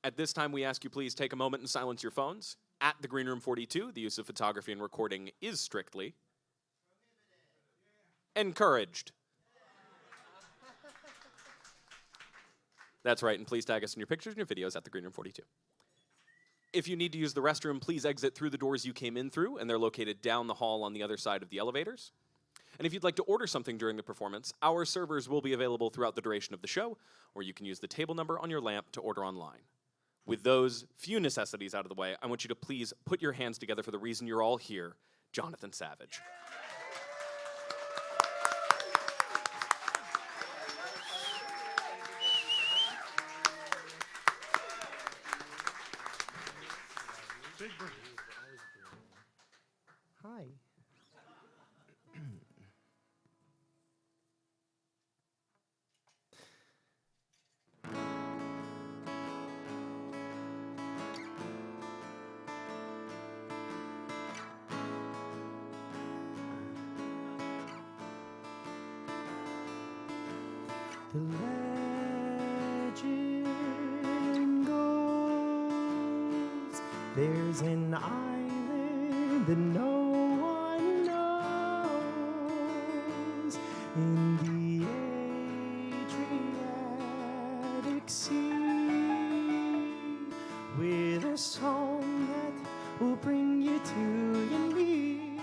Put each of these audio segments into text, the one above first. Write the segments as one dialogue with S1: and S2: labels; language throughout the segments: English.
S1: At this time, we ask you please take a moment and silence your phones. At the Green Room 42, the use of photography and recording is strictly encouraged. That's right, and please tag us in your pictures and your videos at the Green Room 42. If you need to use the restroom, please exit through the doors you came in through, and they're located down the hall on the other side of the elevators. And if you'd like to order something during the performance, our servers will be available throughout the duration of the show, or you can use the table number on your lamp to order online. With those few necessities out of the way, I want you to please put your hands together for the reason you're all here, Jonathan Savage.
S2: Hi. The legend goes, there's an island that no one knows in the Adriatic Sea, with a song that will bring you to your knees.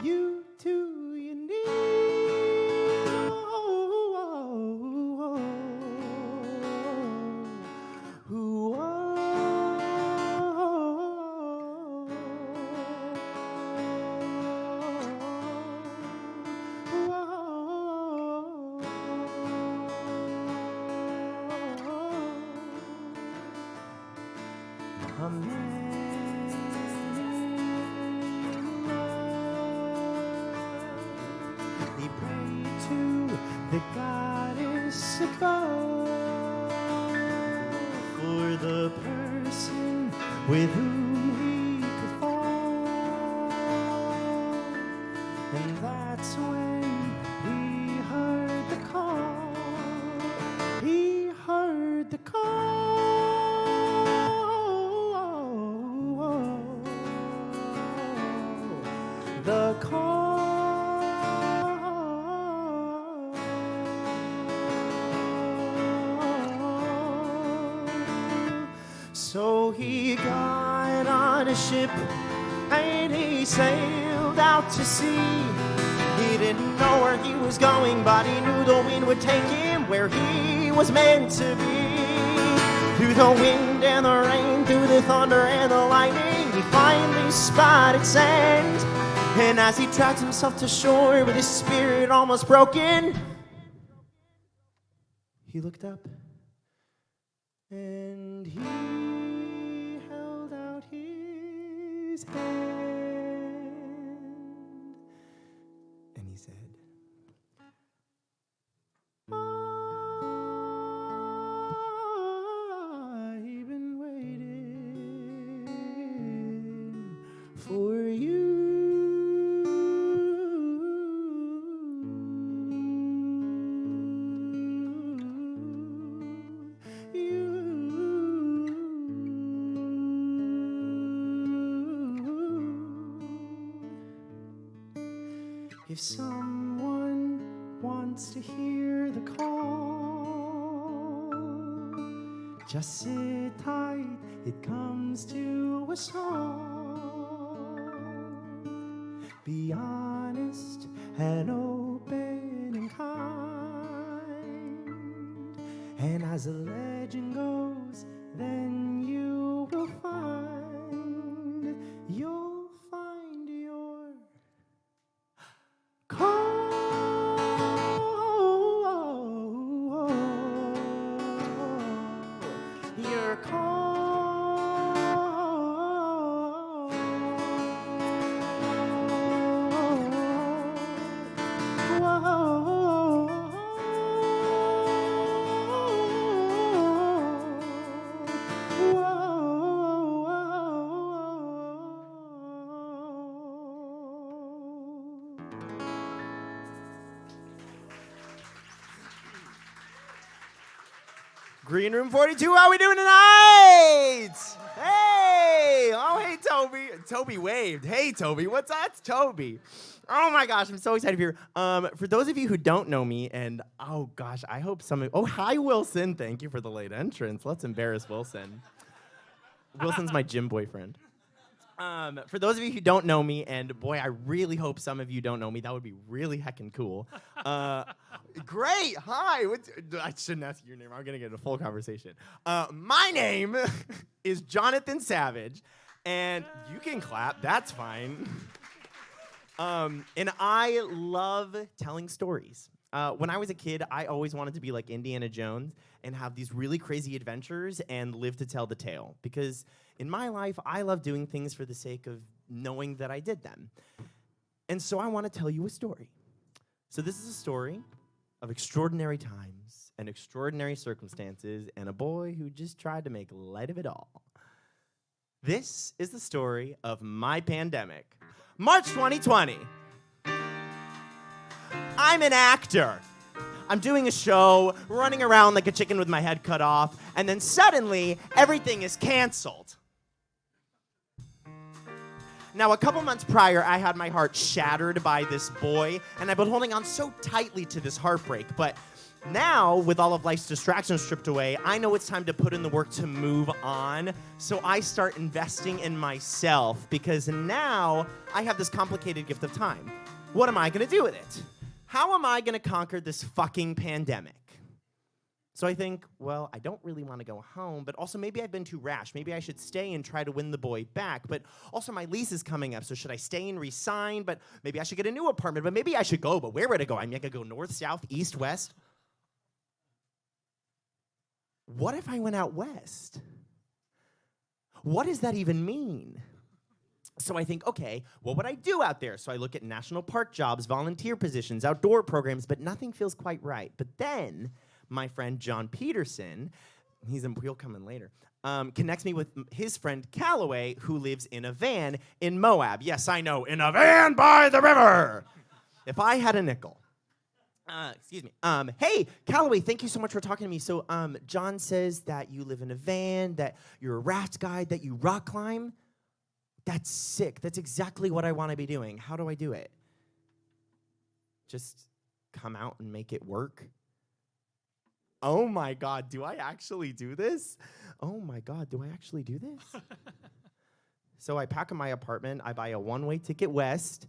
S2: You to your knees. A man in love, he prayed to the goddess above for the person with whom he could fall. And that's when he heard the call. He heard the call. The call. So he got on a ship and he sailed out to sea. He didn't know where he was going, but he knew the wind would take him where he was meant to be. Through the wind and the rain, through the thunder and the lightning, he finally spotted sand. And as he dragged himself to shore with his spirit almost broken, he looked up and he held out his hand and he said, I've been waiting for you. If someone wants to hear the call, just sit tight, it comes to a song. Be honest and open and kind, and as the legend goes, then you will find your call. Your call. Green Room 42, how we doing tonight? Hey! Oh, hey, Toby. Toby waved. Hey, Toby. What's up? It's Toby. Oh, my gosh. I'm so excited to be here. For those of you who don't know me, and oh, gosh, I hope some of... Oh, hi, Wilson. Thank you for the late entrance. Let's embarrass Wilson. Wilson's my gym boyfriend. For those of you who don't know me, and boy, I really hope some of you don't know me. That would be really heckin' cool. Great. Hi. I shouldn't ask you your name. I'm going to get a full conversation. My name is Jonathan Savage, and you can clap. That's fine. And I love telling stories. When I was a kid, I always wanted to be like Indiana Jones and have these really crazy adventures and live to tell the tale. Because in my life, I love doing things for the sake of knowing that I did them. And so I want to tell you a story. So this is a story of extraordinary times and extraordinary circumstances and a boy who just tried to make light of it all. This is the story of my pandemic. March 2020. I'm an actor. I'm doing a show, running around like a chicken with my head cut off, and then suddenly, everything is canceled. Now, a couple months prior, I had my heart shattered by this boy, and I've been holding on so tightly to this heartbreak, but now, with all of life's distractions stripped away, I know it's time to put in the work to move on, so I start investing in myself, because now I have this complicated gift of time. What am I gonna do with it? How am I gonna conquer this fucking pandemic? So I think, well, I don't really wanna go home, but also maybe I've been too rash. Maybe I should stay and try to win the boy back, but also my lease is coming up, so should I stay and resign? But maybe I should get a new apartment, but maybe I should go, but where would I go? I mean, I could go north, south, east, west. What if I went out west? What does that even mean? So I think, okay, what would I do out there? So I look at national park jobs, volunteer positions, outdoor programs, but nothing feels quite right. But then my friend John Peterson, he'll come in later, connects me with his friend Calloway, who lives in a van in Moab. Yes, I know, in a van by the river. If I had a nickel. Excuse me. Hey, Calloway, thank you so much for talking to me. So John says that you live in a van, that you're a raft guide, that you rock climb. That's sick. That's exactly what I want to be doing. How do I do it? Just come out and make it work? Oh my God, do I actually do this? Oh my God, do I actually do this? So I pack up my apartment, I buy a one-way ticket west,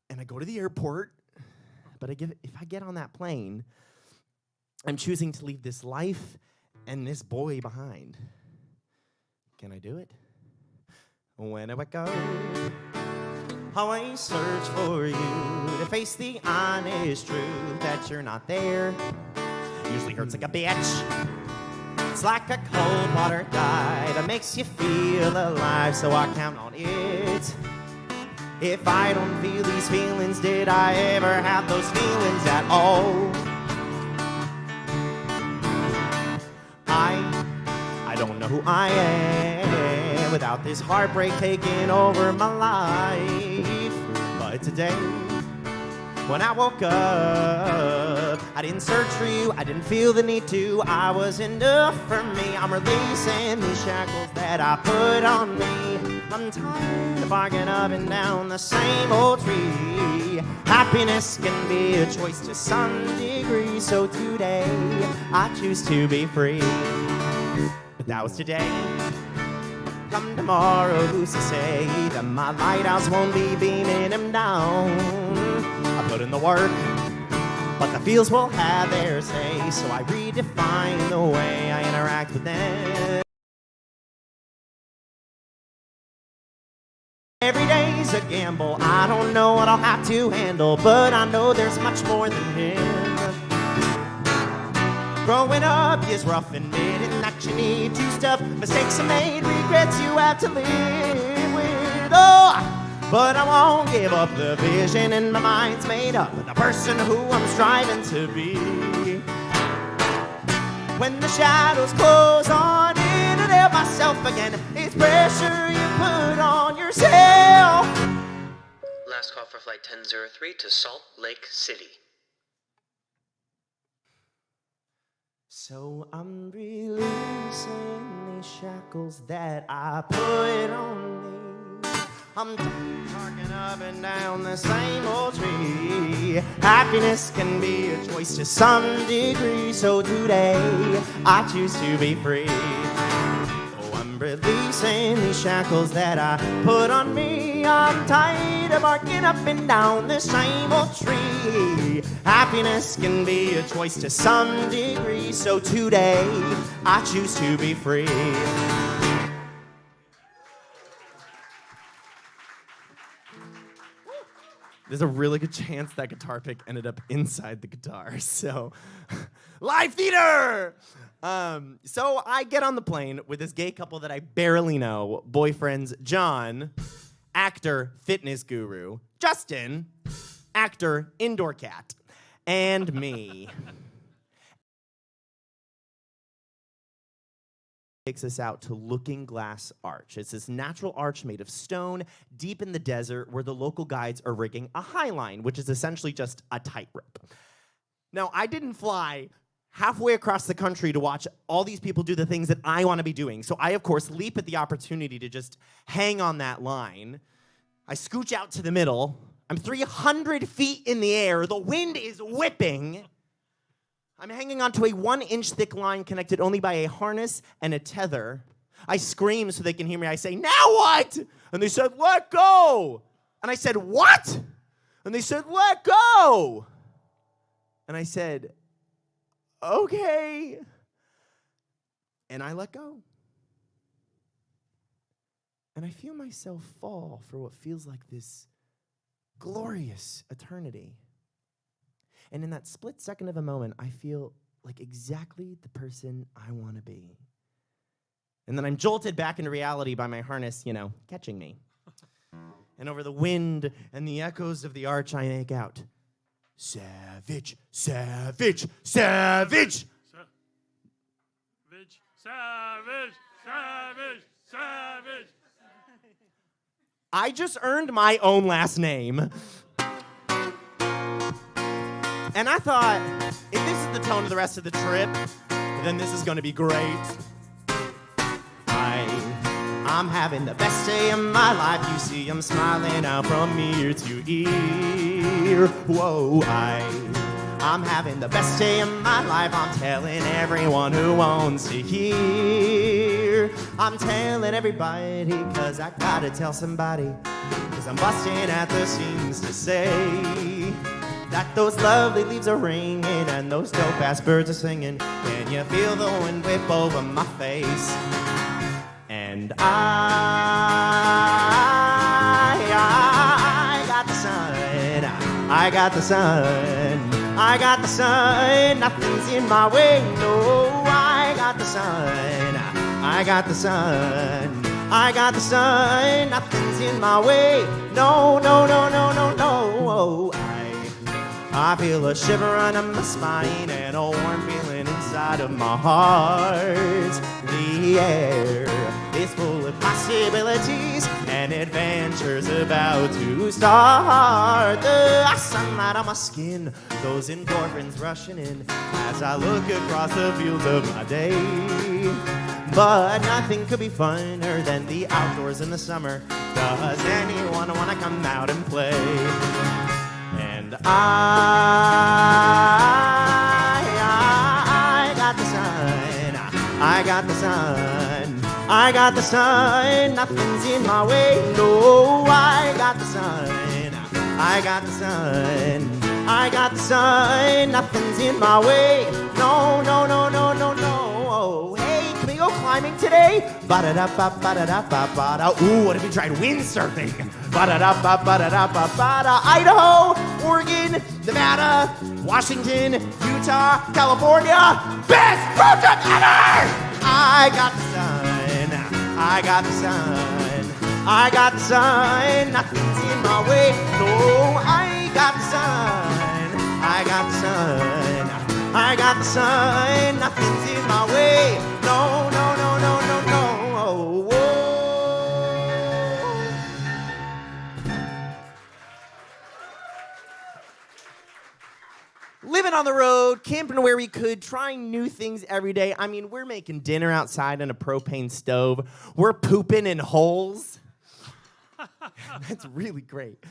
S2: and I go to the airport. But if I get on that plane, I'm choosing to leave this life and this boy behind. Can I do it? When do I go? Always search for you to face the honest truth that you're not there. Usually hurts like a bitch. It's like a cold water dive that makes you feel alive, so I count on it. If I don't feel these feelings, did I ever have those feelings at all? I don't know who I am without this heartbreak taking over my life. But today, when I woke up, I didn't search for you, I didn't feel the need to. I was enough for me. I'm releasing these shackles that I put on me. I'm tired of barking up and down the same old tree. Happiness can be a choice to some degree. So today, I choose to be free. But that was today. Come tomorrow, who's to say that my lighthouse won't be beaming him down? I put in the work, but the fields will have their say. So I redefine the way I interact with them. Every day's a gamble. I don't know what I'll have to handle, but I know there's much more than him. Growing up is rough, admitting that you need to stuff. Mistakes are made, regrets you have to live with. Oh, but I won't give up the vision, and my mind's made up of the person who I'm striving to be. When the shadows close on in and help myself again, it's pressure you put on yourself.
S3: Last call for flight 1003 to Salt Lake City.
S2: So I'm releasing these shackles that I put on me. I'm talking up and down the same old tree. Happiness can be a choice to some degree. So today I choose to be free. Oh, I'm releasing these shackles that I put on me. I'm tired of barking up and down the same old tree. Happiness can be a choice to some degree. So today I choose to be free. There's a really good chance that guitar pick ended up inside the guitar. So, live theater! So I get on the plane with this gay couple that I barely know, boyfriends John, actor, fitness guru, Justin, actor, indoor cat, and me. Takes us out to Looking Glass Arch. It's this natural arch made of stone deep in the desert where the local guides are rigging a high line, which is essentially just a tightrope. Now, I didn't fly halfway across the country to watch all these people do the things that I want to be doing. So I, of course, leap at the opportunity to just hang on that line. I scooch out to the middle. I'm 300 feet in the air. The wind is whipping. I'm hanging onto a 1-inch thick line connected only by a harness and a tether. I scream so they can hear me. I say, "Now what?" And they said, "Let go." And I said, "What?" And they said, "Let go." And I said, "Okay." And I let go. And I feel myself fall for what feels like this glorious eternity. And in that split second of a moment, I feel like exactly the person I want to be. And then I'm jolted back into reality by my harness, catching me. And over the wind and the echoes of the arch, I make out, "Savage, savage, savage."
S4: Savage, savage, savage, savage.
S2: I just earned my own last name. And I thought, if this is the tone of the rest of the trip, then this is going to be great. I'm having the best day of my life. You see, I'm smiling out from ear to ear. Whoa, I'm having the best day of my life. I'm telling everyone who wants to hear. I'm telling everybody, cause I gotta tell somebody. Cause I'm busting at the seams to say that those lovely leaves are ringing and those dope-ass birds are singing. Can you feel the wind whip over my face? And I got the sun, I got the sun, I got the sun, nothing's in my way, no, I got the sun, I got the sun, I got the sun, nothing's in my way, no, no, no, no, no, no. I feel a shiver under my spine and a warm feeling inside of my heart. The air is full of possibilities and adventures about to start. The sunlight on my skin, those endorphins rushing in as I look across the fields of my day. But nothing could be funner than the outdoors in the summer. Does anyone want to come out and play? And I got the sun, I got the sun, I got the sun, nothing's in my way, no, I got the sun, I got the sun, I got the sun, nothing's in my way, no, no, no, no, no, no, hey, can we go climbing today? Ba-da-da-ba-ba-da-da-ba-ba-da. Ooh, what if we tried windsurfing? Ba-da-da-ba-ba-da-da-ba-ba-da. Idaho, Oregon, Nevada, Washington, Utah, California. Best road trip ever! I got the sun, I got the sun, I got the sun, nothing's in my way. No, I got the sun, I got the sun, I got the sun, nothing's in my way. No, no, no, no, no, no. Living on the road, camping camping where we could, trying new things every day. I mean, we're making dinner outside on a propane stove. We're pooping in holes. That's really great.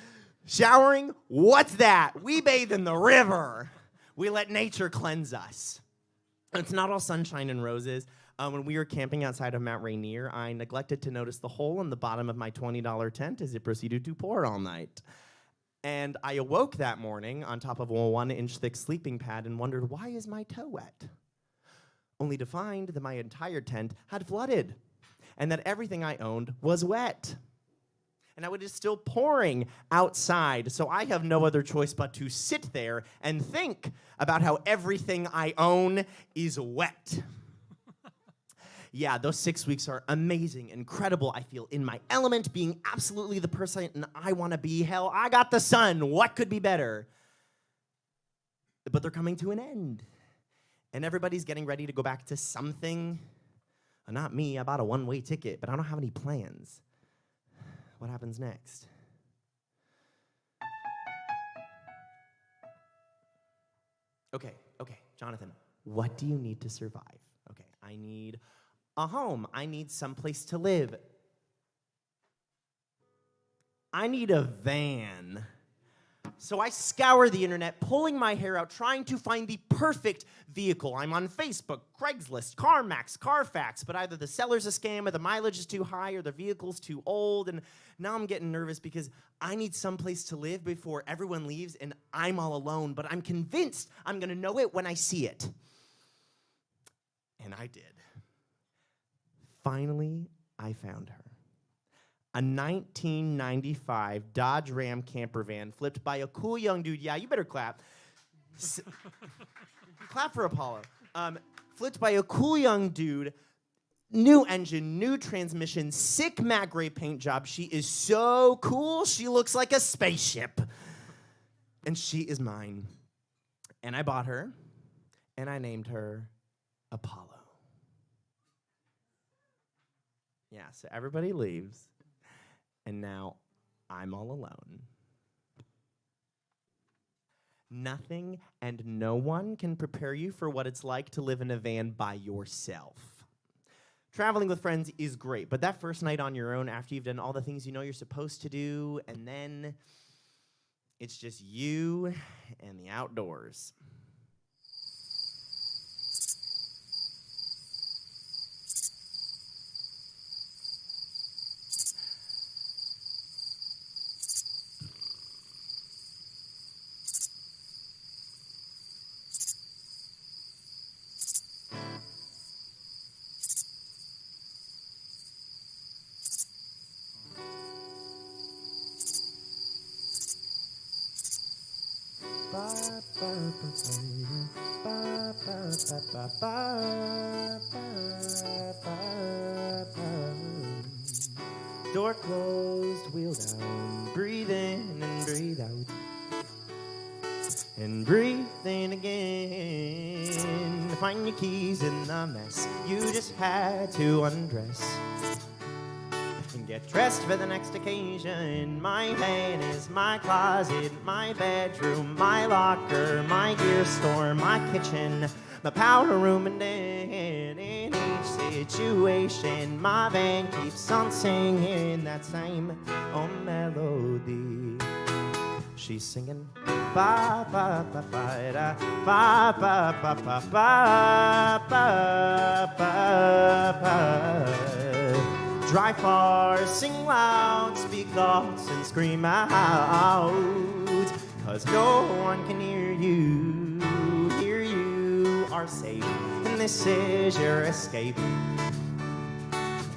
S2: Showering, what's that? We bathe in the river. We let nature cleanse us. It's not all sunshine and roses. When we were camping outside of Mount Rainier, I neglected to notice the hole in the bottom of my $20 tent as it proceeded to pour all night. And I awoke that morning on top of a 1-inch thick sleeping pad and wondered, why is my toe wet? Only to find that my entire tent had flooded and that everything I owned was wet. And now it is still pouring outside, so I have no other choice but to sit there and think about how everything I own is wet. Yeah, those 6 weeks are amazing, incredible. I feel in my element, being absolutely the person I want to be. Hell, I got the sun. What could be better? But they're coming to an end. And everybody's getting ready to go back to something. Not me, I bought a one-way ticket, but I don't have any plans. What happens next? Okay, Jonathan, what do you need to survive? Okay, I need a home. I need someplace to live. I need a van. So I scour the internet, pulling my hair out, trying to find the perfect vehicle. I'm on Facebook, Craigslist, CarMax, Carfax, but either the seller's a scam or the mileage is too high or the vehicle's too old, and now I'm getting nervous because I need someplace to live before everyone leaves and I'm all alone, but I'm convinced I'm gonna know it when I see it. And I did. Finally, I found her. A 1995 Dodge Ram camper van flipped by a cool young dude. Yeah, you better clap. Clap for Apollo. Flipped by a cool young dude. New engine, new transmission, sick matte gray paint job. She is so cool, she looks like a spaceship. And she is mine. And I bought her, and I named her Apollo. Yeah, so everybody leaves, and now I'm all alone. Nothing and no one can prepare you for what it's like to live in a van by yourself. Traveling with friends is great, but that first night on your own after you've done all the things you know you're supposed to do, and then it's just you and the outdoors. Door closed, wheel down, breathe in and breathe out. And breathe in again. Find your keys in the mess. You just had to undress and get dressed for the next occasion. My van is my closet, my bedroom, my locker, my gear store, my kitchen, my powder room, and then in each situation, my van keeps on singing that same old melody. She's singing ba ba ba ba da ba ba ba ba ba ba ba ba. Drive far, sing loud, speak thoughts and scream out, 'cause no one can hear you. Here you are safe, and this is your escape.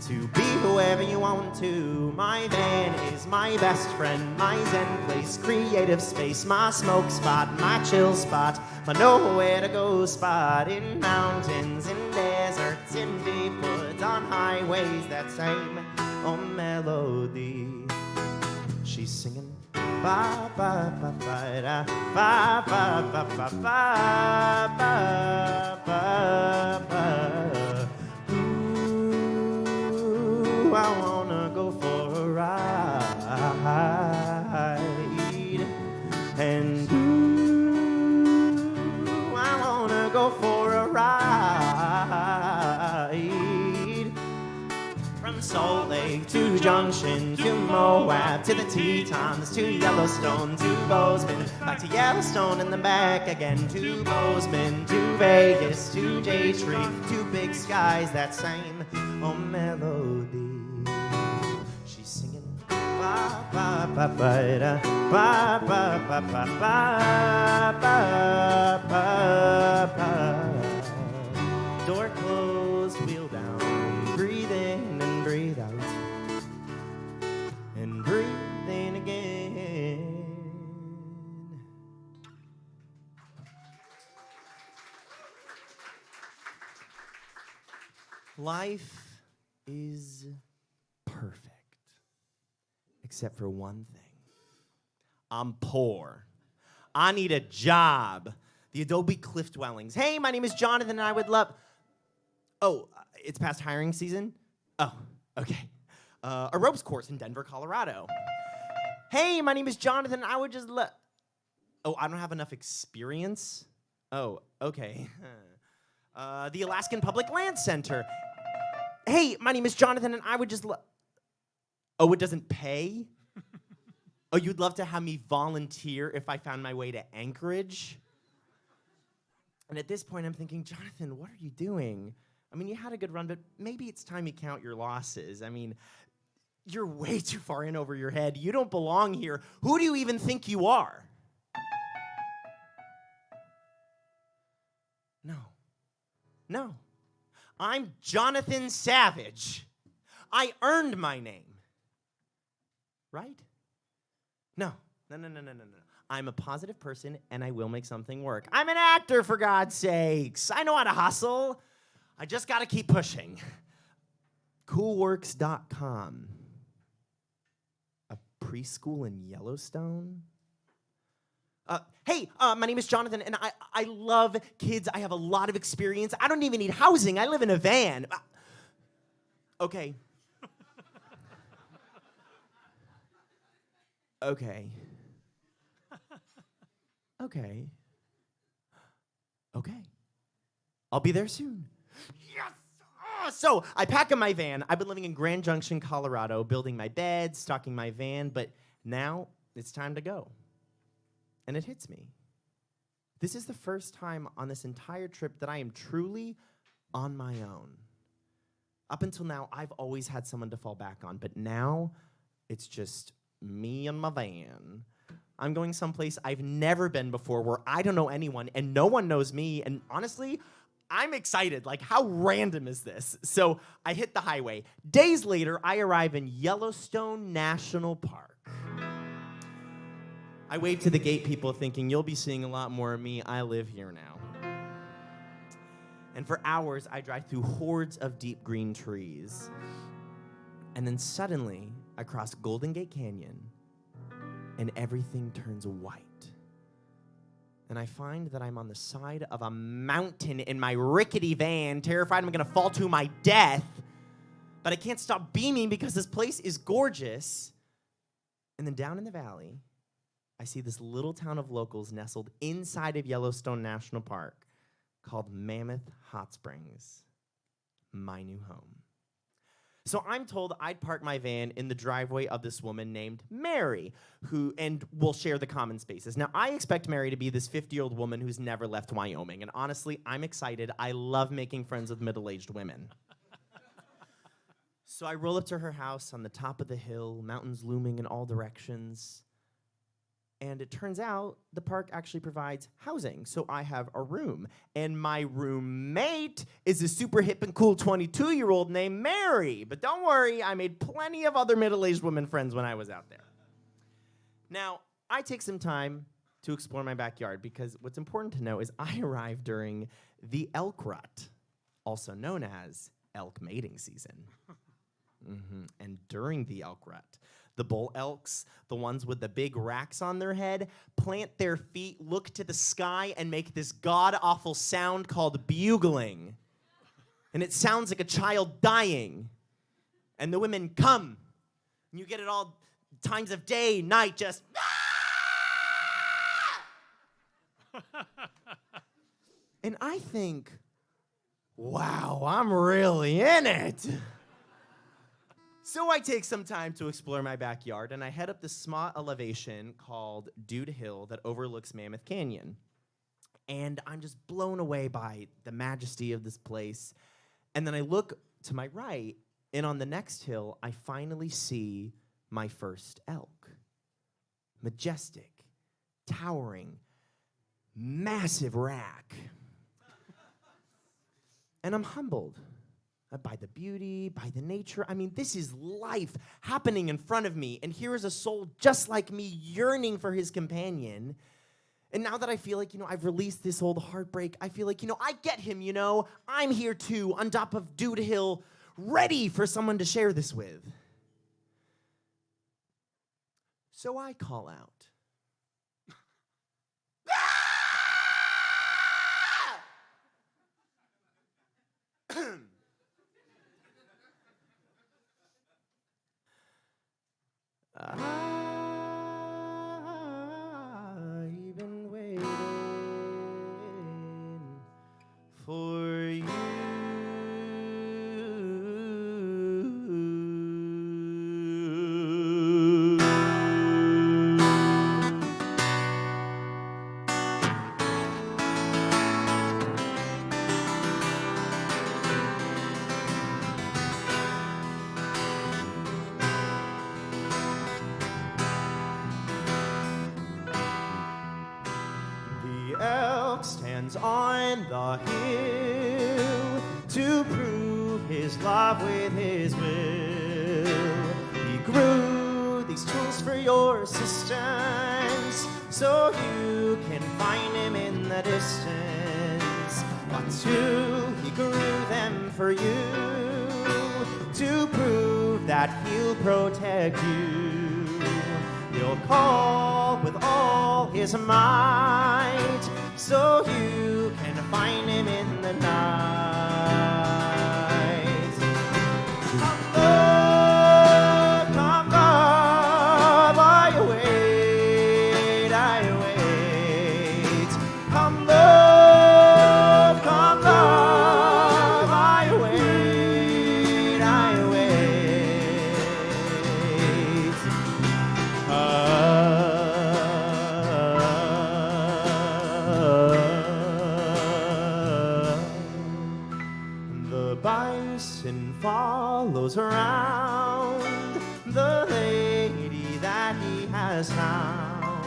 S2: To be whoever you want to. My van is my best friend, my zen place, creative space, my smoke spot, my chill spot, my nowhere to go spot. In mountains, in deserts, in deep woods, on highways, that same old melody. She's singing ba ba ba ba da ba ba ba ba ba ba ba ba. I wanna go for a ride, and ooh, I wanna go Salt Lake to Junction to Moab to the Tetons to Yellowstone to Bozeman, back to Yellowstone and then back again to Bozeman to Vegas to J Tree to Big Skies, that same melody. She's singing ba ba ba ba da, ba ba ba ba ba ba ba ba. Door closed, wheel down, breathe in and breathe out, and breathe in again. Life is perfect, except for one thing. I'm poor. I need a job. The Adobe Cliff Dwellings. Hey, my name is Jonathan, and I would love... Oh, it's past hiring season? Oh, okay. A ropes course in Denver, Colorado. Hey, my name is Jonathan, and I would just love... Oh, I don't have enough experience? Oh, okay. The Alaskan Public Land Center. Hey, my name is Jonathan, and I would just love... Oh, it doesn't pay? Oh, you'd love to have me volunteer if I found my way to Anchorage? And at this point, I'm thinking, Jonathan, what are you doing? I mean, you had a good run, but maybe it's time you count your losses. I mean, you're way too far in over your head. You don't belong here. Who do you even think you are? No. I'm Jonathan Savage. I earned my name. Right? No. I'm a positive person, and I will make something work. I'm an actor, for God's sakes. I know how to hustle. I just got to keep pushing. Coolworks.com. A preschool in Yellowstone? Hey, my name is Jonathan, and I love kids. I have a lot of experience. I don't even need housing. I live in a van. Okay. Okay. I'll be there soon. Yes! So I pack in my van. I've been living in Grand Junction, Colorado, building my bed, stocking my van, but now it's time to go. And it hits me. This is the first time on this entire trip that I am truly on my own. Up until now, I've always had someone to fall back on, but now it's just me and my van. I'm going someplace I've never been before where I don't know anyone and no one knows me, and honestly, I'm excited. Like, how random is this? So I hit the highway. Days later, I arrive in Yellowstone National Park. I wave to the gate people thinking, you'll be seeing a lot more of me. I live here now. And for hours, I drive through hordes of deep green trees. And then suddenly, I cross Golden Gate Canyon, and everything turns white. And I find that I'm on the side of a mountain in my rickety van, terrified I'm gonna fall to my death. But I can't stop beaming because this place is gorgeous. And then down in the valley, I see this little town of locals nestled inside of Yellowstone National Park called Mammoth Hot Springs, my new home. So I'm told I'd park my van in the driveway of this woman named Mary, and we'll share the common spaces. Now, I expect Mary to be this 50-year-old woman who's never left Wyoming, and honestly, I'm excited. I love making friends with middle-aged women. So I roll up to her house on the top of the hill, mountains looming in all directions. And it turns out the park actually provides housing. So I have a room. And my roommate is a super hip and cool 22-year-old named Mary. But don't worry, I made plenty of other middle-aged women friends when I was out there. Now, I take some time to explore my backyard because what's important to know is I arrived during the elk rut, also known as elk mating season. And during the elk rut, the bull elks, the ones with the big racks on their head, plant their feet, look to the sky, and make this god-awful sound called bugling. And it sounds like a child dying. And the women come. And you get it all times of day, night, just... And I think, wow, I'm really in it. So I take some time to explore my backyard, and I head up this small elevation called Dude Hill that overlooks Mammoth Canyon. And I'm just blown away by the majesty of this place. And then I look to my right, and on the next hill, I finally see my first elk. Majestic, towering, massive rack. And I'm humbled by the beauty, by the nature. I mean, this is life happening in front of me. And here is a soul just like me yearning for his companion. And now that I feel like, I've released this old heartbreak, I feel like, I get him, I'm here too, on top of Dude Hill, ready for someone to share this with. So I call out. I've been waiting for you. Stands on the hill to prove his love with his will. He grew these tools for your assistance, so you can find him in the distance. But too, he grew them for you to prove that he'll protect you. He'll call with all his might, so you can find him in the night. Come love, I wait, Come love, I wait, The bison follows around the lady that he has found.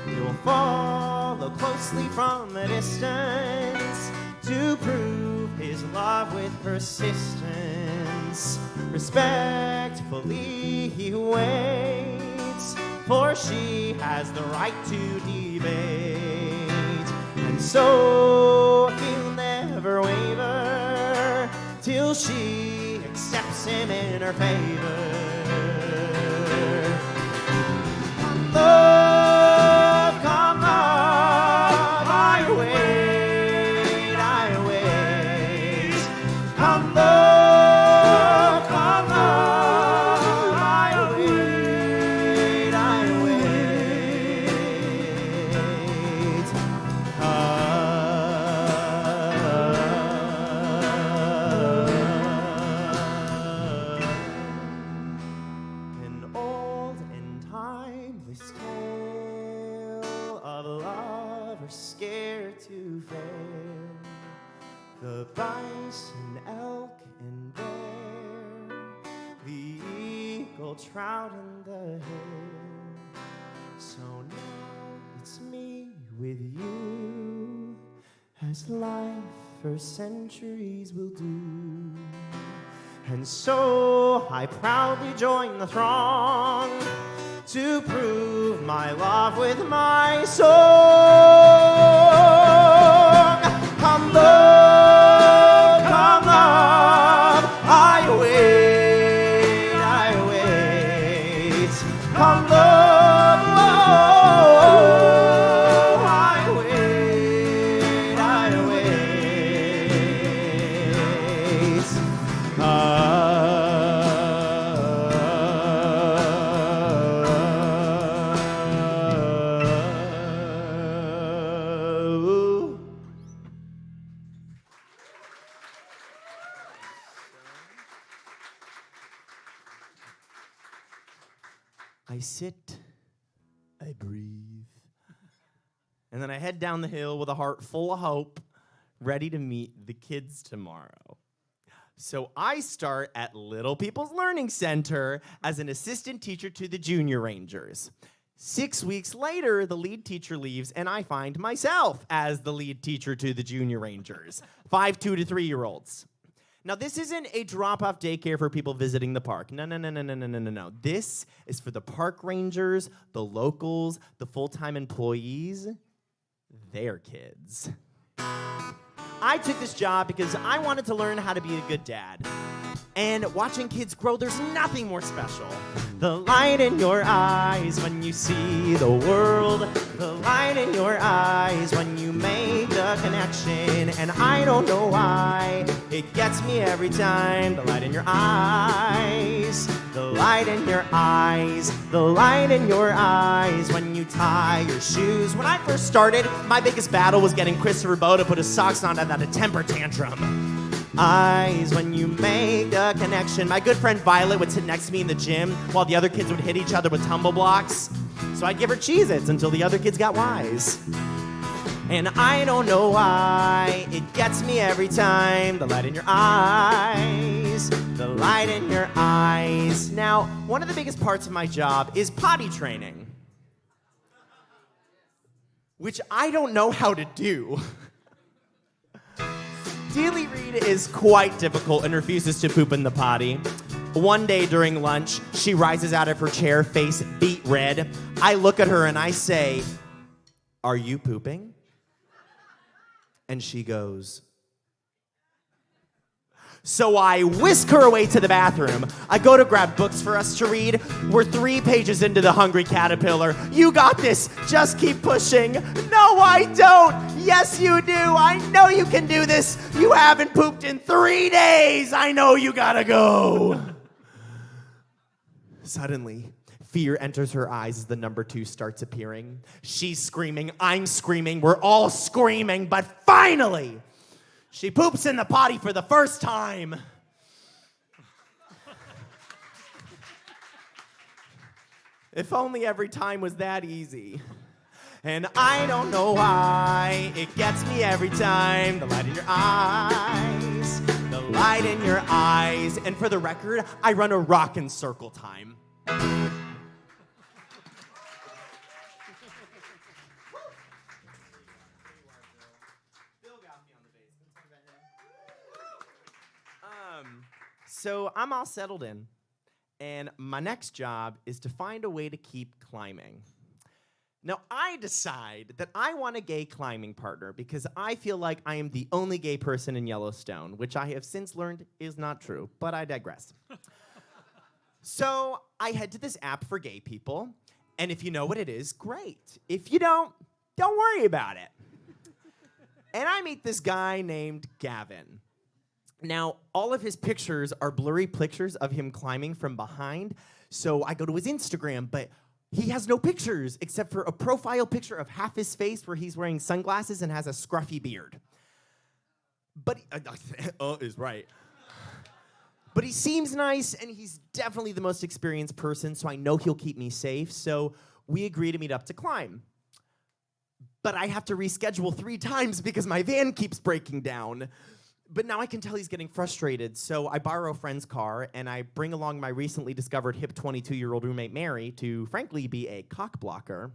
S2: He'll follow closely from a distance to prove his love with persistence. Respectfully he waits, for she has the right to debate. And so he'll never waver till she accepts him in her favor. Come love, I wait, Come love, I wait, An old and timeless tale of lovers scared to fail. The bison, elk, and bear, the eagle, trout, and the hare. So now it's me with you, as life for centuries will do. And so I proudly join the throng to prove my love with my song. Come love, I wait, Come love, I wait, I sit, I breathe, and then I head down the hill with a heart full of hope, ready to meet the kids tomorrow. So I start at Little People's Learning Center as an assistant teacher to the Junior Rangers. 6 weeks later, the lead teacher leaves, and I find myself as the lead teacher to the Junior Rangers, 5 2 to 3-year-olds. Now, this isn't a drop-off daycare for people visiting the park. No. This is for the park rangers, the locals, the full-time employees, their kids. I took this job because I wanted to learn how to be a good dad. And watching kids grow, there's nothing more special. The light in your eyes when you see the world. The light in your eyes when you make the connection. And I don't know why, it gets me every time. The light in your eyes. The light in your eyes. The light in your eyes when you tie your shoes. When I first started, my biggest battle was getting Christopher Bow to put his socks on without a temper tantrum. Eyes when you make a connection. My good friend Violet would sit next to me in the gym while the other kids would hit each other with tumble blocks. So I'd give her Cheez-Its until the other kids got wise. And I don't know why, it gets me every time. The light in your eyes. The light in your eyes. Now, one of the biggest parts of my job is potty training, which I don't know how to do. Dealey Reed is quite difficult and refuses to poop in the potty. One day during lunch, she rises out of her chair, face beet red. I look at her and I say, "Are you pooping?" And she goes. So I whisk her away to the bathroom. I go to grab books for us to read. We're 3 pages into The Hungry Caterpillar. You got this. Just keep pushing. No, I don't. Yes, you do. I know you can do this. You haven't pooped in 3 days. I know you gotta go. Suddenly, fear enters her eyes as the number 2 starts appearing. She's screaming. I'm screaming. We're all screaming. But finally, she poops in the potty for the first time. If only every time was that easy. And I don't know why, it gets me every time. The light in your eyes, the light in your eyes. And for the record, I run a rockin' circle time. So I'm all settled in, and my next job is to find a way to keep climbing. Now, I decide that I want a gay climbing partner because I feel like I am the only gay person in Yellowstone, which I have since learned is not true, but I digress. So I head to this app for gay people, and if you know what it is, great. If you don't worry about it. And I meet this guy named Gavin. Now, all of his pictures are blurry pictures of him climbing from behind, so I go to his Instagram, but he has no pictures except for a profile picture of half his face where he's wearing sunglasses and has a scruffy beard. But is right. But he seems nice, and he's definitely the most experienced person, so I know he'll keep me safe, so we agree to meet up to climb. But I have to reschedule 3 times because my van keeps breaking down. But now I can tell he's getting frustrated, so I borrow a friend's car, and I bring along my recently discovered hip 22-year-old roommate, Mary, to frankly be a cock blocker.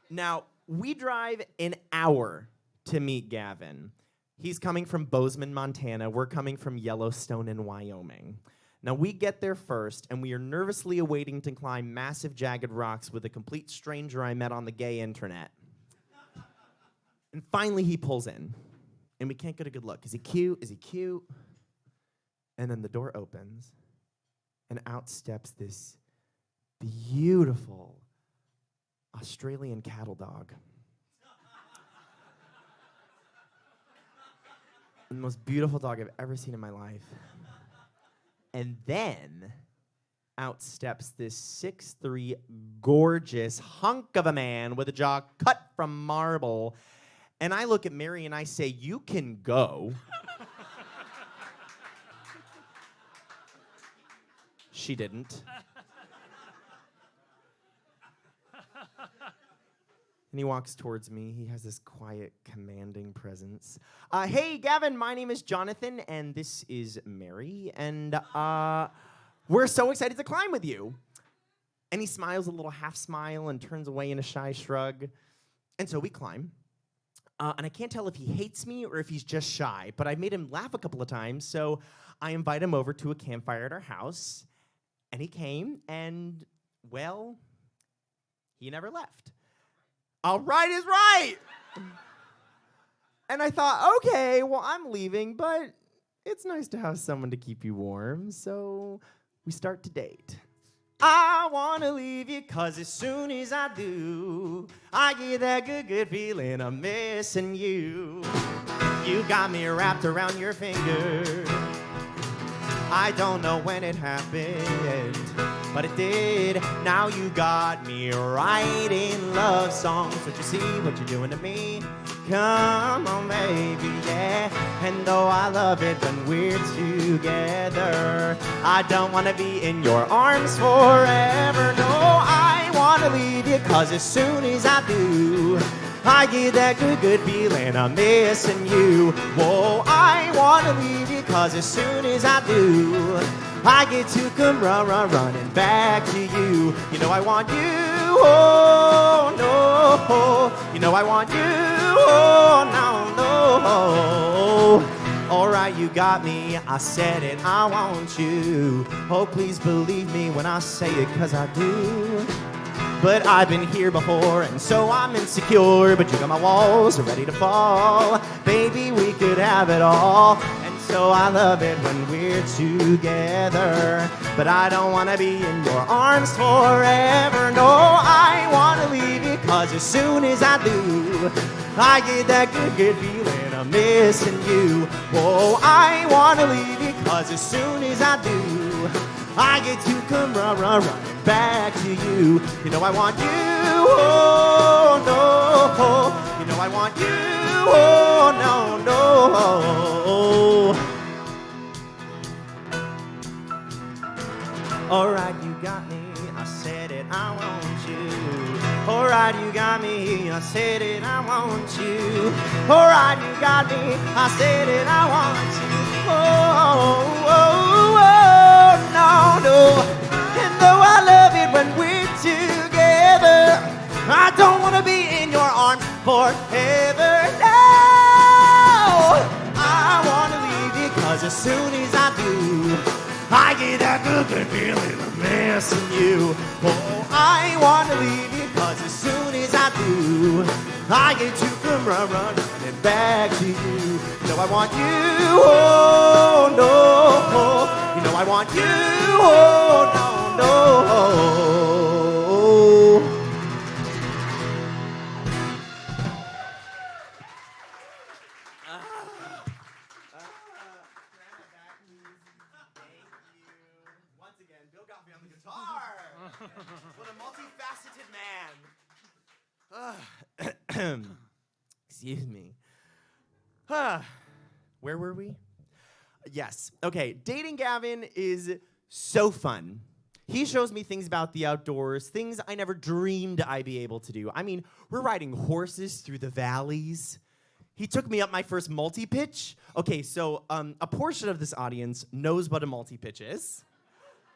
S2: Now, we drive an hour to meet Gavin. He's coming from Bozeman, Montana. We're coming from Yellowstone in Wyoming. Now, we get there first, and we are nervously awaiting to climb massive jagged rocks with a complete stranger I met on the gay internet. And finally, he pulls in, and we can't get a good look. Is he cute? Is he cute? And then the door opens, and out steps this beautiful Australian cattle dog. The most beautiful dog I've ever seen in my life. And then out steps this 6'3", gorgeous hunk of a man with a jaw cut from marble. And I look at Mary and I say, "You can go." She didn't. And he walks towards me. He has this quiet, commanding presence. Hey, Gavin, my name is Jonathan, and this is Mary, and we're so excited to climb with you. And he smiles a little half smile and turns away in a shy shrug. And so we climb. And I can't tell if he hates me or if he's just shy, but I've made him laugh a couple of times, so I invite him over to a campfire at our house. And he came, and, well, he never left. All right is right. And I thought, okay, well, I'm leaving, but it's nice to have someone to keep you warm, so we start to date. I wanna leave you, 'cause as soon as I do, I get that good, good feeling of missing you. You got me wrapped around your finger. I don't know when it happened, but it did. Now you got me writing love songs. Don't you see what you're doing to me? Come on, baby, yeah. And though I love it when we're together, I don't want to be in your arms forever. No, I want to leave you, 'cause as soon as I do, I get that good, good feeling I'm missing you. Whoa, I want to leave you, 'cause as soon as I do, I get to come running back to you. You know I want you, oh no. You know I want you, oh no. Alright, you got me, I said it, I want you. Oh, please believe me when I say it, 'cause I do. But I've been here before, and so I'm insecure. But you got my walls ready to fall. Baby, we could have it all. And so I love it when we're together. But I don't want to be in your arms forever. No, I want to leave you, 'cause as soon as I do, I get that good, good feeling of missing you. Whoa, I want to leave you, 'cause as soon as I do, I get to come running back to you. You know I want you, oh no. You know I want you, oh no. Alright, you got me, I said it, I want you. Alright, you got me, I said it, I want you. Alright, you got me, I said it, I want you. No. And though I love it when we're together, I don't want to be in your arms forever. No, I want to leave you, 'cause as soon as I do, I get that good, good feeling of missing you. Oh, I want to leave you, 'cause as soon as I do, I get to come running back to you. You know I want you, oh no. You know I want you, oh no. Once again, Bill got me on the guitar. What a multifaceted man. Excuse me. Where were we? Yes. Okay, dating Gavin is so fun. He shows me things about the outdoors, things I never dreamed I'd be able to do. I mean, we're riding horses through the valleys. He took me up my first multi-pitch. Okay, so a portion of this audience knows what a multi-pitch is.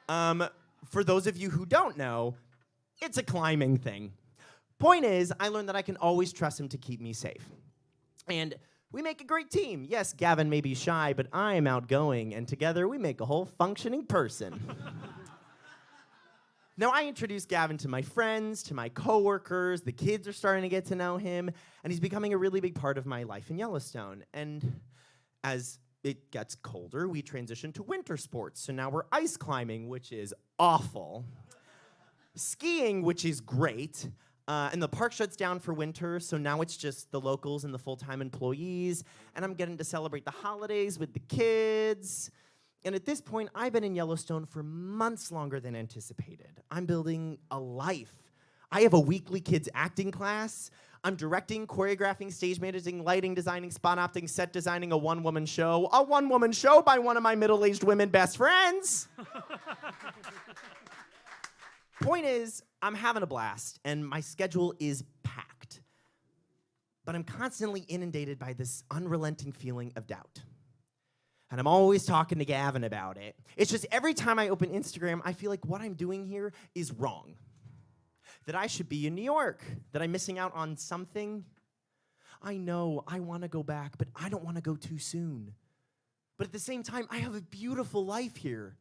S2: For those of you who don't know, it's a climbing thing. Point is, I learned that I can always trust him to keep me safe. And we make a great team. Yes, Gavin may be shy, but I am outgoing, and together we make a whole functioning person. Now, I introduced Gavin to my friends, to my coworkers. The kids are starting to get to know him, and he's becoming a really big part of my life in Yellowstone. And as it gets colder, we transition to winter sports. So now we're ice climbing, which is awful. Skiing, which is great. And the park shuts down for winter, so now it's just the locals and the full-time employees. And I'm getting to celebrate the holidays with the kids. And at this point, I've been in Yellowstone for months longer than anticipated. I'm building a life. I have a weekly kids acting class. I'm directing, choreographing, stage managing, lighting, designing, spot opting, set designing a one-woman show. A one-woman show by one of my middle-aged women best friends. Point is, I'm having a blast, and my schedule is packed. But I'm constantly inundated by this unrelenting feeling of doubt. And I'm always talking to Gavin about it. It's just every time I open Instagram, I feel like what I'm doing here is wrong. That I should be in New York, that I'm missing out on something. I know I want to go back, but I don't want to go too soon. But at the same time, I have a beautiful life here.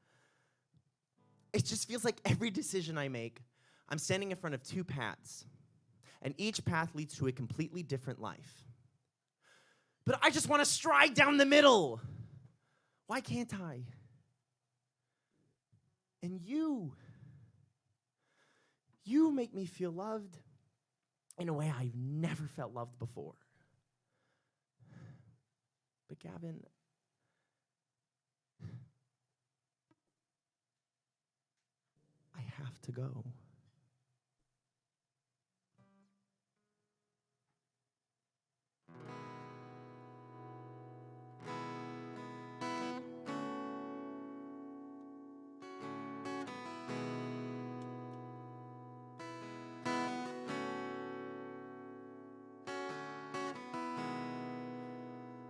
S2: It just feels like every decision I make, I'm standing in front of two paths, and each path leads to a completely different life. But I just want to stride down the middle. Why can't I? And you make me feel loved in a way I've never felt loved before. But Gavin, I have to go.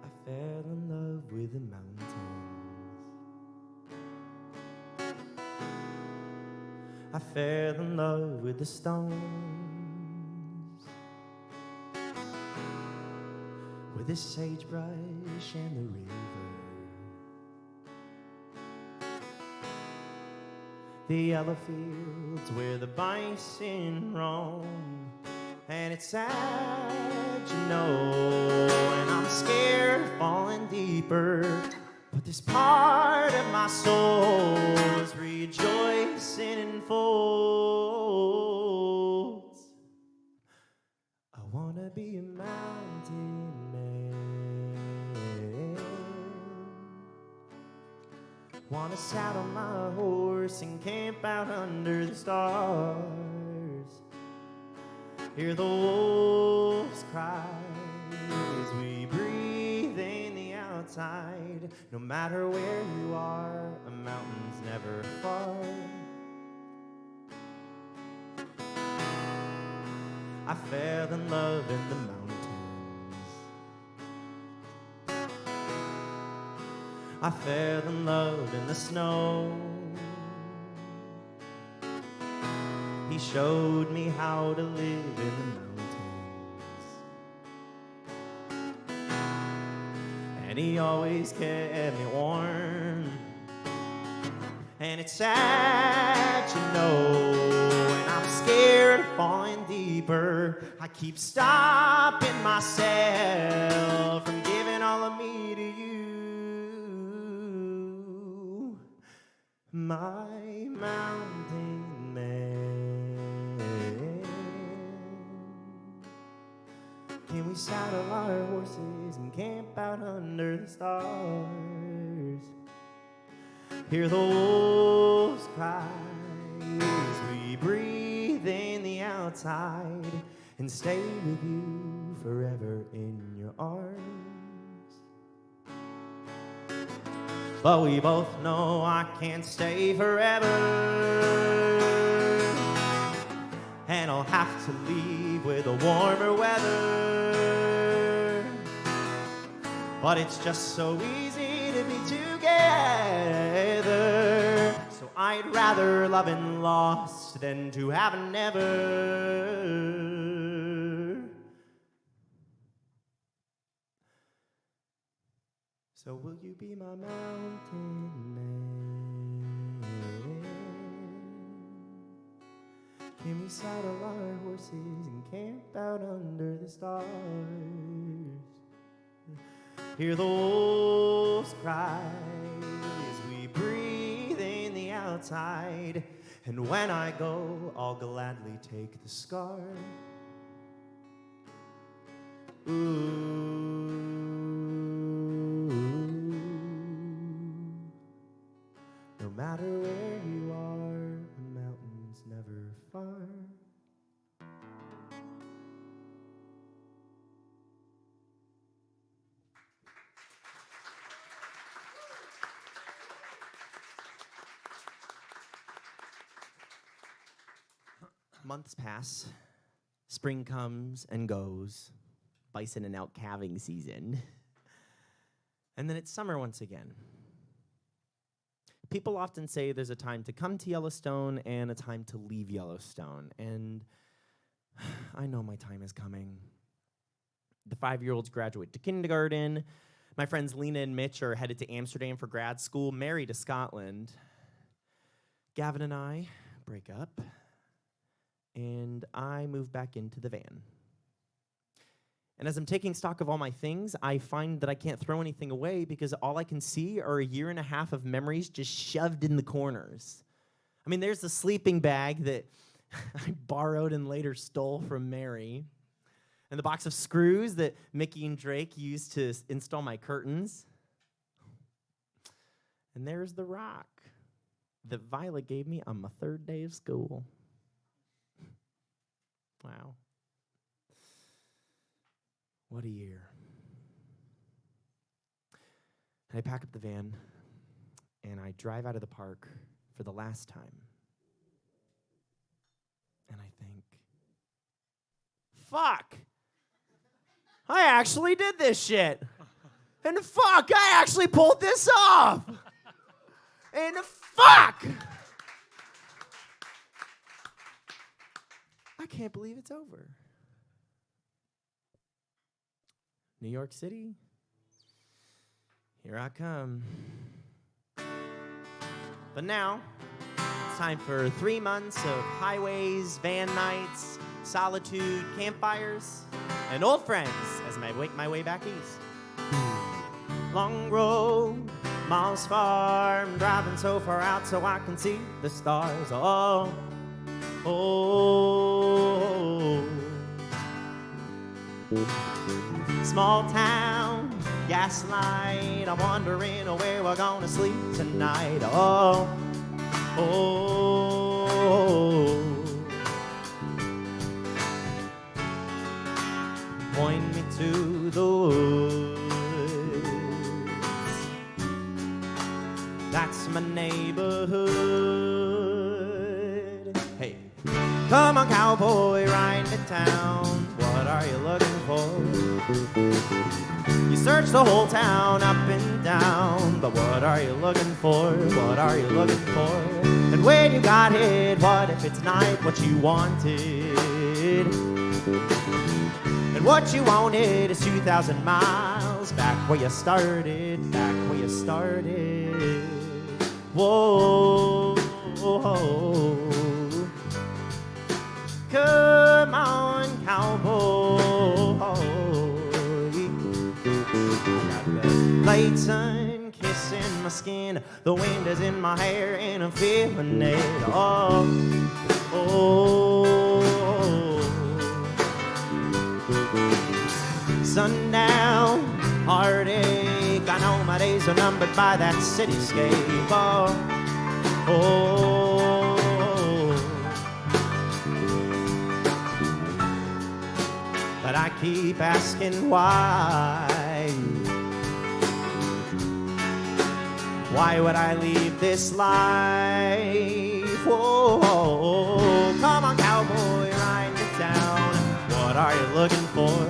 S2: I fell in love with the mountains. I fell in love with the stones, with the sagebrush and the river, the yellow fields where the bison roam. And it's sad, you know, and I'm scared of falling deeper. But this part of my soul is rejoicing in folds. I wanna be a mountain man. Wanna saddle my horse and camp out under the stars. Hear the wolves cry as we breathe in the outside. No matter where you are, a mountain's never far. I fell in love in the mountains. I fell in love in the snow. He showed me how to live in the mountains. And he always kept me warm. And it's sad, you know, and I'm scared of falling deeper. I keep stopping myself from giving all of me to you, my mountain man. Can we saddle our horses and camp out under the stars? Hear the wolves cry as we breathe in the outside and stay with you forever in your arms. But we both know I can't stay forever, and I'll have to leave with the warmer weather. But it's just so easy to be together. So I'd rather love and lost than to have never. So will you be my mountain man? Can we saddle our horses and camp out under the stars? Hear the wolves cry as we breathe in the outside. And when I go, I'll gladly take the scar. Ooh. No matter where you are, the mountain's never far. Months pass. Spring comes and goes. Bison and elk calving season. And then it's summer once again. People often say there's a time to come to Yellowstone and a time to leave Yellowstone. And I know my time is coming. The 5-year-olds graduate to kindergarten. My friends Lena and Mitch are headed to Amsterdam for grad school, Mary to Scotland. Gavin and I break up, and I move back into the van. And as I'm taking stock of all my things, I find that I can't throw anything away because all I can see are 1.5 years of memories just shoved in the corners. I mean, there's the sleeping bag that I borrowed and later stole from Mary, and the box of screws that Mickey and Drake used to install my curtains. And there's the rock that Violet gave me on my 3rd day of school. Wow. What a year. And I pack up the van, and I drive out of the park for the last time. And I think, fuck! I actually did this shit! And fuck, I actually pulled this off! And fuck! I can't believe it's over. New York City, here I come. But now, it's time for 3 months of highways, van nights, solitude, campfires, and old friends as I make my way back east. Long road, miles far, I'm driving so far out so I can see the stars. Oh, oh. Small town, gaslight, I'm wondering where we're gonna sleep tonight. Oh, oh. Point me to the woods. That's my neighborhood. Hey, come on, cowboy, ride to town. What are you looking for? You search the whole town up and down, but what are you looking for? What are you looking for? And when you got hit, what if it's not what you wanted? And what you wanted is 2,000 miles back where you started, back where you started. Whoa, whoa. Come on, cowboy. Light sun kissing my skin, the wind is in my hair and I'm feeling it. Oh, oh. Sundown, heartache, I know my days are numbered by that cityscape. Oh, oh. But I keep asking why. Why would I leave this life? Whoa, come on, cowboy, ride to town. What are you looking for?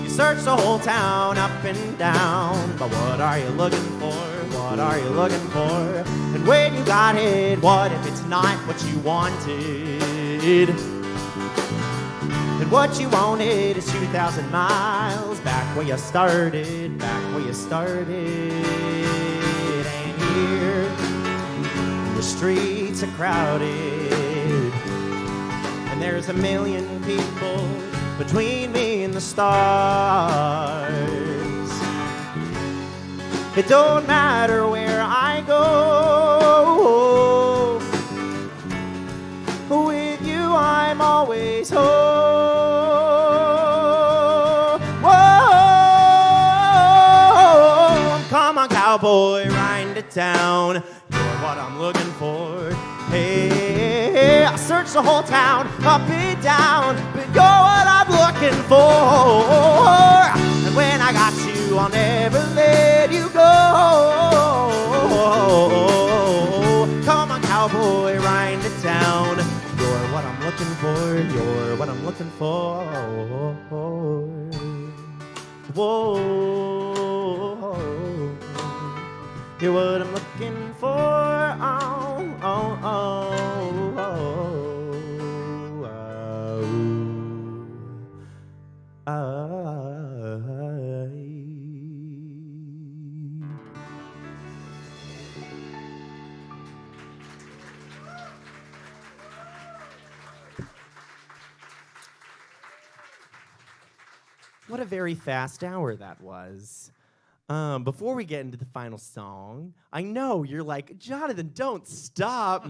S2: You search the whole town up and down, but what are you looking for? What are you looking for? And when you got hit, what if it's not what you wanted? And what you wanted is 2,000 miles back where you started, back where you started. And here, the streets are crowded, and there's a million people between me and the stars. It don't matter where I go, with you I'm always home. Cowboy, ride to town. You're what I'm looking for. Hey, I search the whole town up and down, but you're what I'm looking for. And when I got you, I'll never let you go. Come on, cowboy, ride to town. looking for. Whoa, you're what I'm looking for. Oh, oh, oh, oh, oh, What a very fast hour that was. Before we get into the final song, I know you're like, Jonathan, don't stop.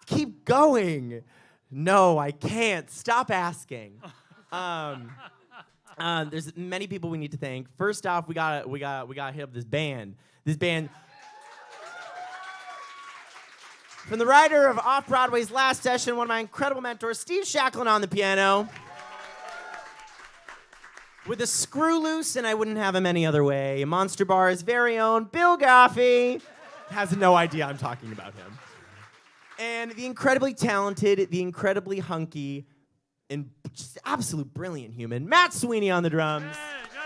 S2: Keep going. No, I can't. Stop asking. There's many people we need to thank. First off, we gotta hit up this band. This band. From the writer of Off-Broadway's Last Session, one of my incredible mentors, Steve Shacklin on the piano. With a screw loose, and I wouldn't have him any other way, Monster Bar's very own Bill Goffey has no idea I'm talking about him. And the incredibly talented, the incredibly hunky, and just absolute brilliant human, Matt Sweeney on the drums.
S4: Hey, go.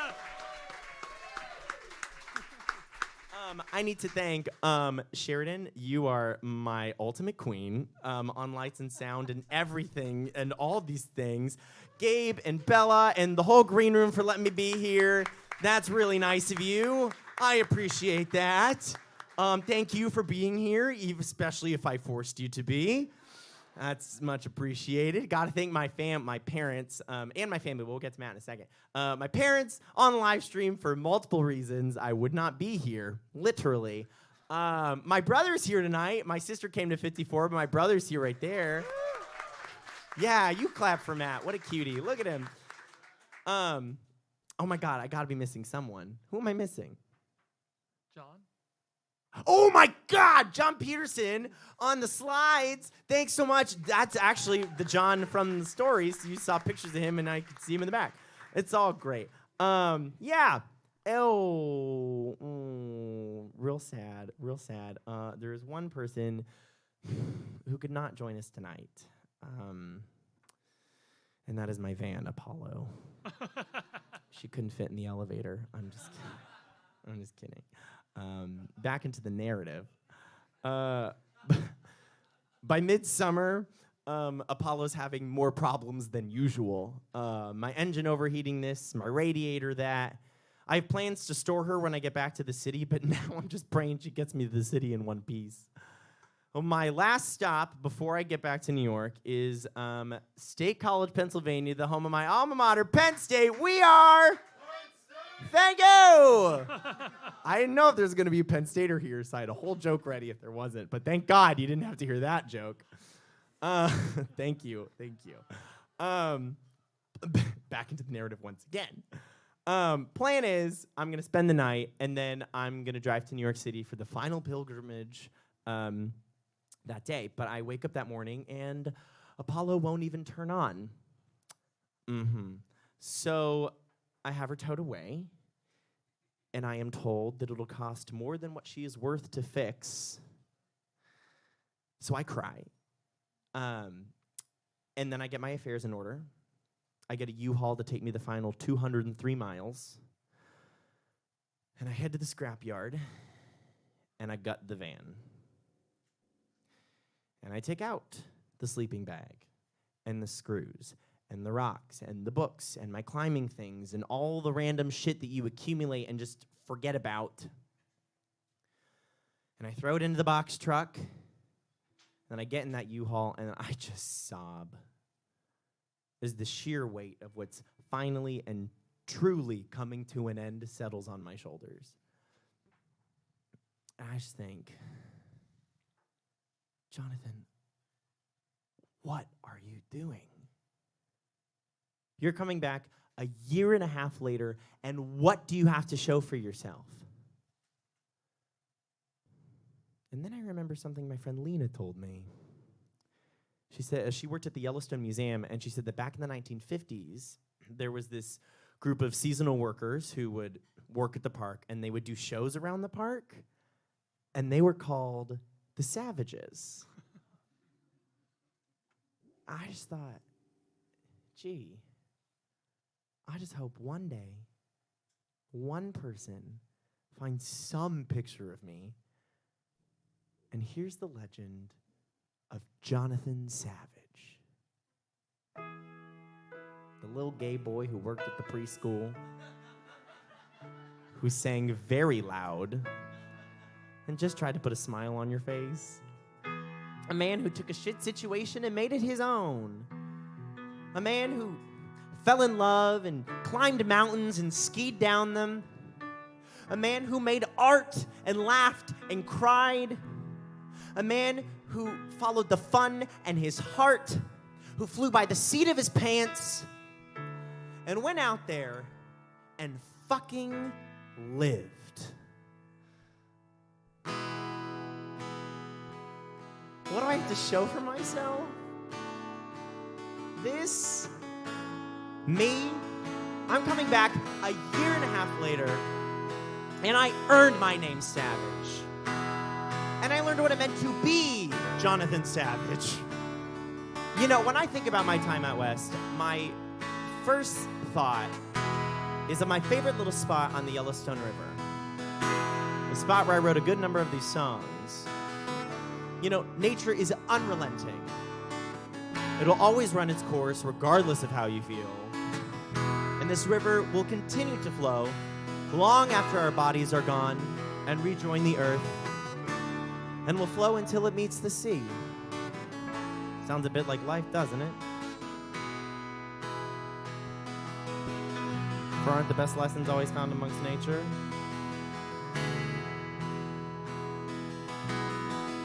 S2: I need to thank Sheridan. You are my ultimate queen on lights and sound and everything and all these things. Gabe and Bella and the whole green room for letting me be here. That's really nice of you. I appreciate that. Thank you for being here, especially if I forced you to be. That's much appreciated. Got to thank my parents, and my family. We'll get to Matt in a second. My parents on live stream for multiple reasons. I would not be here, literally. My brother's here tonight. My sister came to 54, but my brother's here right there. Yeah, you clap for Matt. What a cutie. Look at him. Oh my God, I got to be missing someone. Who am I missing?
S4: John?
S2: Oh my God, John Peterson on the slides. Thanks so much. That's actually the John from the stories. You saw pictures of him and I could see him in the back. It's all great. Yeah. Real sad, real sad. There is one person who could not join us tonight. And that is my van, Apollo. She couldn't fit in the elevator. I'm just kidding. Back into the narrative. By midsummer, Apollo's having more problems than usual. My engine overheating this, my radiator that. I have plans to store her when I get back to the city, but now I'm just praying she gets me to the city in one piece. Well, my last stop before I get back to New York is State College, Pennsylvania, the home of my alma mater, Penn State. We are... Thank you! I didn't know if there's going to be a Penn Stater here, so I had a whole joke ready if there wasn't. But thank God you didn't have to hear that joke. Thank you. Back into the narrative once again. Plan is I'm going to spend the night, and then I'm going to drive to New York City for the final pilgrimage that day. But I wake up that morning, and Apollo won't even turn on. So... I have her towed away, and I am told that it'll cost more than what she is worth to fix. So I cry. And then I get my affairs in order. I get a U-Haul to take me the final 203 miles. And I head to the scrapyard, and I gut the van. And I take out the sleeping bag and the screws and the rocks, and the books, and my climbing things, and all the random shit that you accumulate and just forget about. And I throw it into the box truck, and I get in that U-Haul, and I just sob as the sheer weight of what's finally and truly coming to an end settles on my shoulders. And I just think, Jonathan, what are you doing? You're coming back a year and a half later, and what do you have to show for yourself? And then I remember something my friend Lena told me. She said she worked at the Yellowstone Museum, and she said that back in the 1950s, there was this group of seasonal workers who would work at the park, and they would do shows around the park, and they were called the Savages. I just thought, gee, I just hope one day one person finds some picture of me. And here's the legend of Jonathan Savage, the little gay boy who worked at the preschool, who sang very loud and just tried to put a smile on your face. A man who took a shit situation and made it his own. A man who fell in love and climbed mountains and skied down them. A man who made art and laughed and cried. A man who followed the fun and his heart, who flew by the seat of his pants and went out there and fucking lived. What do I have to show for myself? This, me, I'm coming back a year and a half later, and I earned my name Savage. And I learned what it meant to be Jonathan Savage. You know, when I think about my time out west, my first thought is of my favorite little spot on the Yellowstone River. The spot where I wrote a good number of these songs. You know, nature is unrelenting. It'll always run its course regardless of how you feel. And this river will continue to flow long after our bodies are gone and rejoin the earth, and will flow until it meets the sea. Sounds a bit like life, doesn't it? For aren't the best lessons always found amongst nature?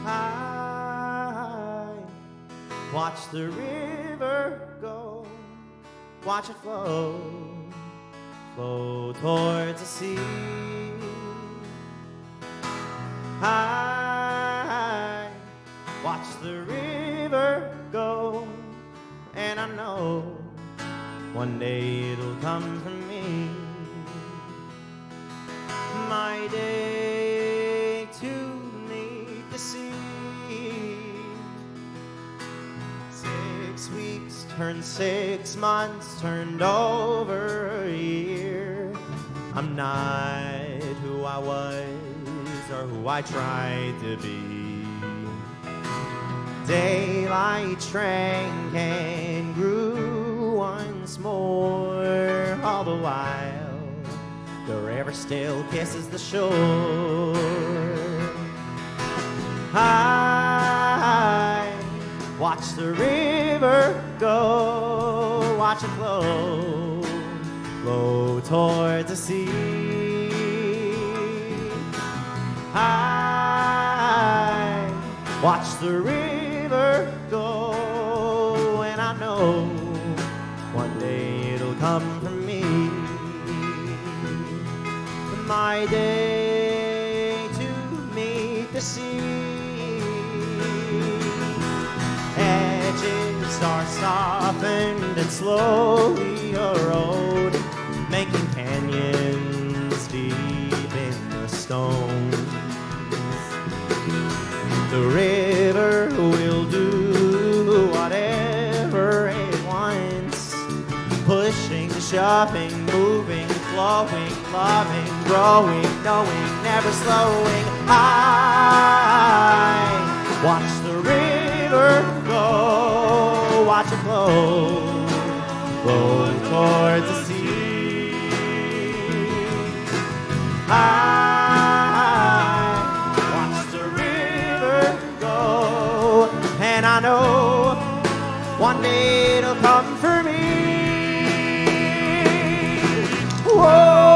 S2: I watch the river go, watch it flow, flow towards the sea. I watch the river go, and I know one day it'll come for me. My day to meet the sea. 6 weeks turned 6 months, turned over a year. I'm not who I was or who I tried to be. Daylight shrank and grew once more, all the while the river still kisses the shore. I watch the river go, watch it flow, flow towards the sea. I watch the river go, and I know one day it'll come for me. My day to meet the sea. Edges are softened and slowly erode, making canyons deep in the stone. The river will do whatever it wants, pushing, shoving, moving, flowing, loving, growing, knowing, never slowing. I watch the river go, watch it flow, flow towards the sea. And I know one day it'll come for me. Whoa.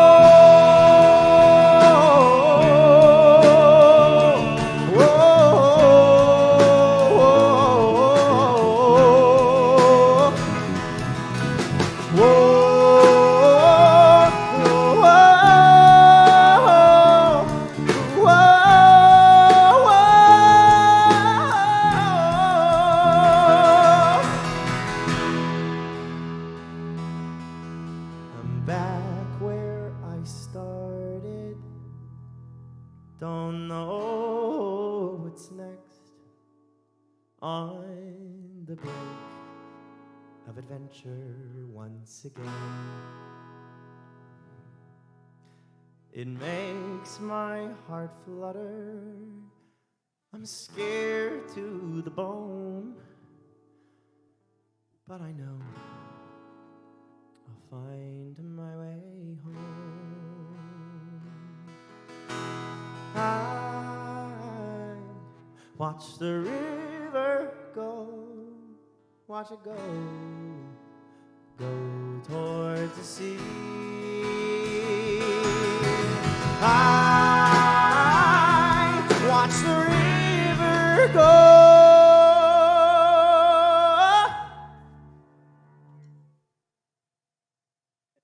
S2: Don't know what's next, on the brink of adventure once again. It makes my heart flutter. I'm scared to the bone, but I know I'll find my way home. I watch the river go, watch it go towards the sea. I watch the river go,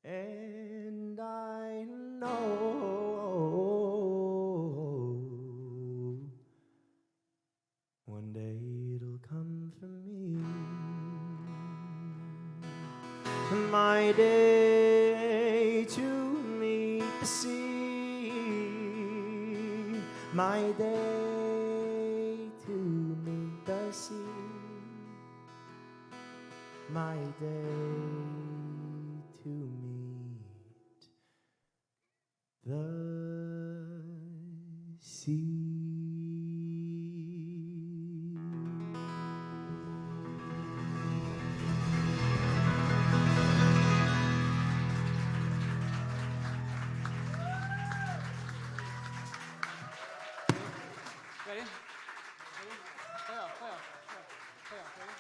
S2: and I know one day it'll come for me. My day to meet the sea, my day to meet the sea, my day to meet the sea.
S5: Ready? Play off. Ready?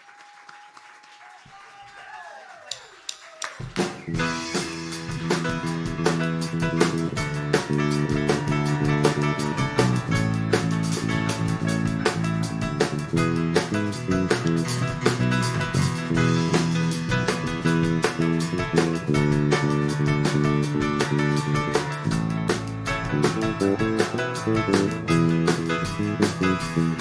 S2: Thank you.